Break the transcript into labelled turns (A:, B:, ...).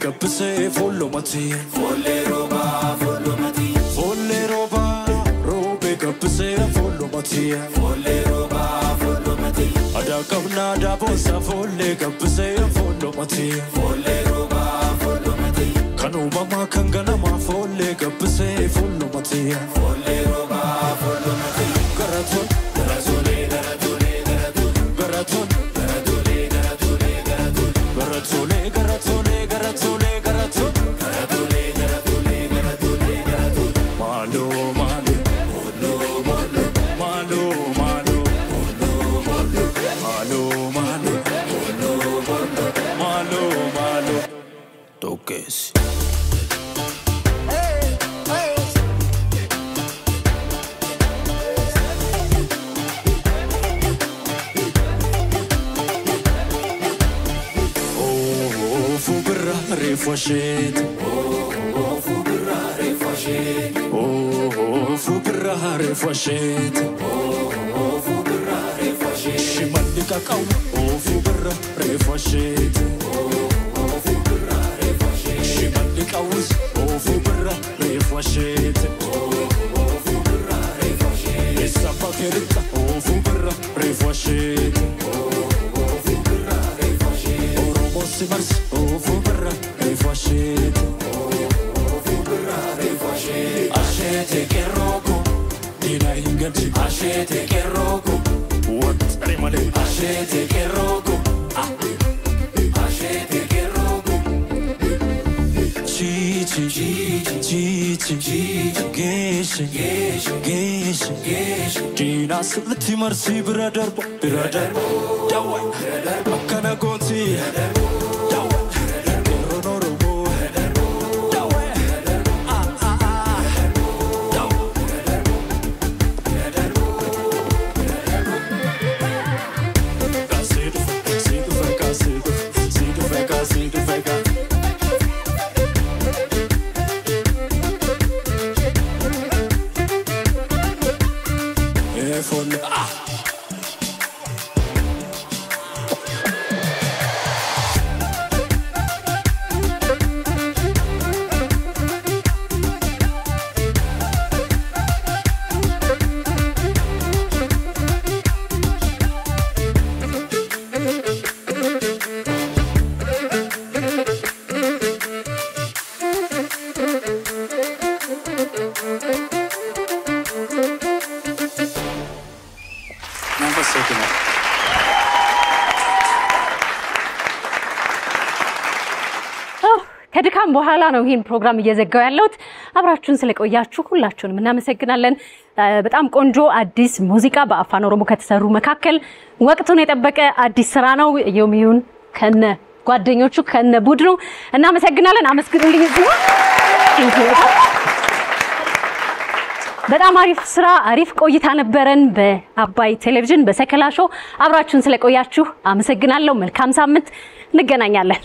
A: gabse follow mati
B: Folle roba
A: robe gabse follow mati Ada kabna da bosa folle gabse follow mati Kanu mama kangana ma folle gabse follow mati Garaton Toques. Refwashet Shimandika kaw fubra refwashet Shimandika wus fubra refwashet Esapakerita fubra refwashet Oromo simars fubra refwashet Ashete keroko Dina ingati Ashete keroko What animale Ashete keroko Ashete keroko Chichi Geshe Dina silti marsi brother Dawai Akana gonti
C: ከድካም በኋላ ነው ይሄን ፕሮግራም እየዘጋው ያለውት አብራችሁን ስለቆያችሁ ሁላችሁንም እናመሰግናለን በጣም ቆንጆ አዲስ ሙዚቃ በአፋን ኦሮሞ ከተሰሩ መካከል ወቅቱን የጠበቀ አዲስ ስራ ነው ዮሚዩን ከነ ጓደኞቹ ከነ ቡድኑ እናመሰግናለን አመስግኑልኝ እዚህ በጣም አሪፍ ስራ አሪፍ ቆይታ ነበረን በአባይ ቴሌቪዥን በሰከላ ሾው አብራችሁን ስለቆያችሁ አመሰግናለሁ መልካም ሳምንት እንገናኛለን